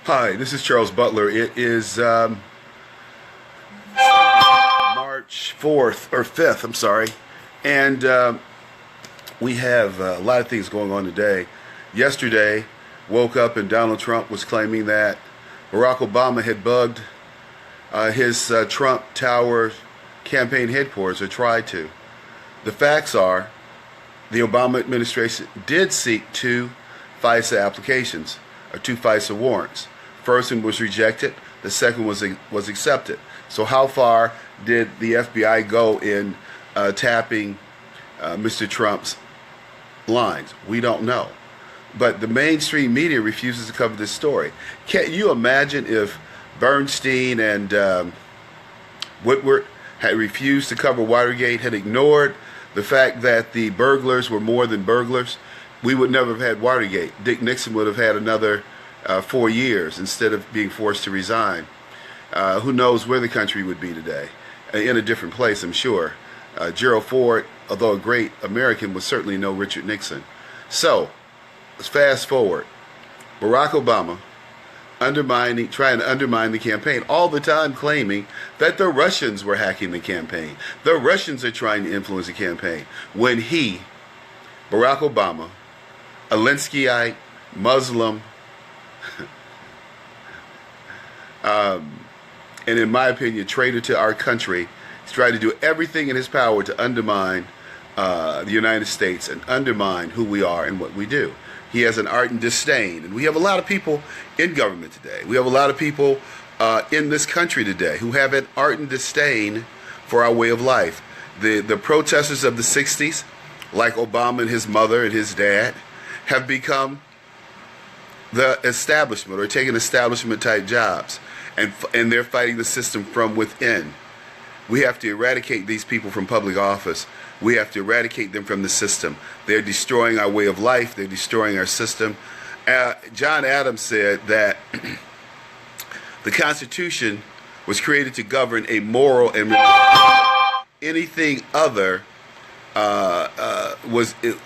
Hi, this is Charles Butler. It is March 4th, or 5th, I'm sorry. And we have a lot of things going on today. Yesterday, woke up and Donald Trump was claiming that Barack Obama had bugged his Trump Tower campaign headquarters, or tried to. The facts are, the Obama administration did seek two FISA applications, or two FISA warrants. First one was rejected. The second was accepted. So how far did the FBI go in tapping Mr. Trump's lines? We don't know. But the mainstream media refuses to cover this story. Can't you imagine if Bernstein and Woodward had refused to cover Watergate, had ignored the fact that the burglars were more than burglars? We would never have had Watergate. Dick Nixon would have had another 4 years instead of being forced to resign. Who knows where the country would be today? In a different place, I'm sure. Gerald Ford, although a great American, was certainly no Richard Nixon. So, let's fast forward. Barack Obama trying to undermine the campaign, all the time claiming that the Russians were hacking the campaign. The Russians are trying to influence the campaign. When he, Barack Obama, a Alinskyite, Muslim, and in my opinion, traitor to our country, he's tried to do everything in his power to undermine the United States and undermine who we are and what we do. He has an ardent disdain, and we have a lot of people in government today. We have a lot of people in this country today who have an ardent disdain for our way of life. The protesters of the 60s, like Obama and his mother and his dad, have become the establishment, or taking establishment type jobs, and they're fighting the system from within. We have to eradicate these people from public office. We have to eradicate them from the system. They're destroying our way of life. They're destroying our system. John Adams said that the Constitution was created to govern a moral and anything other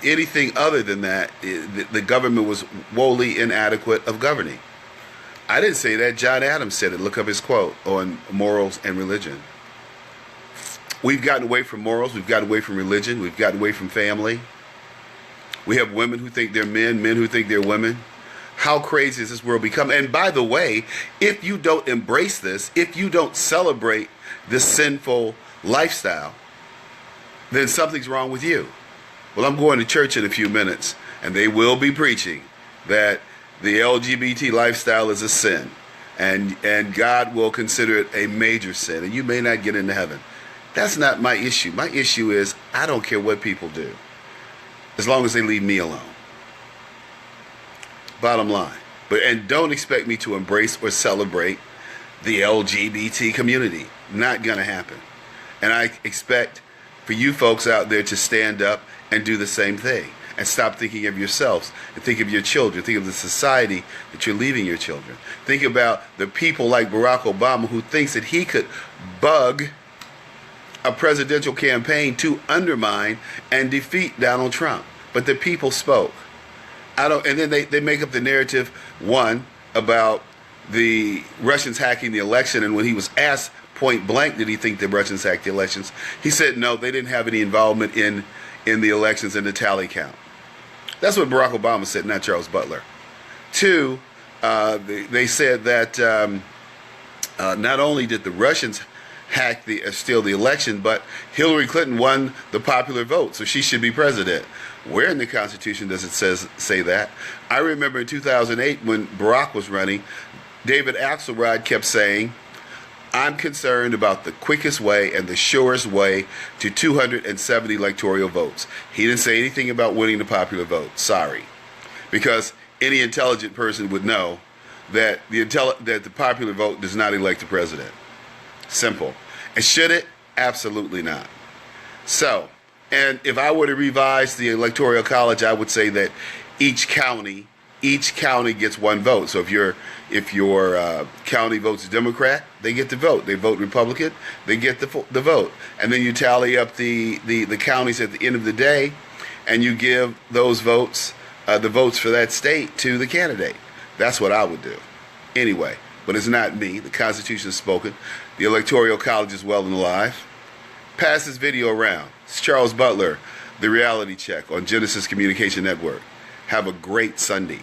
anything other than that, the government was woefully inadequate of governing. I didn't say that. John Adams said it. Look up his quote on morals and religion. We've gotten away from morals. We've gotten away from religion. We've gotten away from family. We have women who think they're men, men who think they're women. How crazy has this world become? And by the way, if you don't embrace this, if you don't celebrate this sinful lifestyle, then something's wrong with you. Well, I'm going to church in a few minutes, and they will be preaching that the LGBT lifestyle is a sin, and God will consider it a major sin, and you may not get into heaven. That's not my issue. My issue is I don't care what people do, as long as they leave me alone. Bottom line. And don't expect me to embrace or celebrate the LGBT community. Not going to happen. And I expect for you folks out there to stand up and do the same thing, and stop thinking of yourselves and think of your children. Think of the society that you're leaving your children. Think about the people like Barack Obama, who thinks that he could bug a presidential campaign to undermine and defeat Donald Trump. But the people spoke. And then they make up the narrative, one, about the Russians hacking the election, and when he was asked point blank, did he think the Russians hacked the elections, he said no, they didn't have any involvement in the elections and the tally count. That's what Barack Obama said, not Charles Butler. Two, they said that not only did the Russians steal the election, but Hillary Clinton won the popular vote, so she should be president. Where in the Constitution does it say that? I remember in 2008 when Barack was running, David Axelrod kept saying, I'm concerned about the quickest way and the surest way to 270 electoral votes. He didn't say anything about winning the popular vote. Sorry. Because any intelligent person would know that the popular vote does not elect the president. Simple. And should it? Absolutely not. So, and if I were to revise the Electoral College, I would say that each county gets one vote. So if your county votes Democrat, they get the vote. They vote Republican, they get the vote. And then you tally up the counties at the end of the day, and you give those votes, the votes for that state, to the candidate. That's what I would do. Anyway, but it's not me. The Constitution is spoken. The Electoral College is well and alive. Pass this video around. It's Charles Butler, The Reality Check on Genesis Communication Network. Have a great Sunday.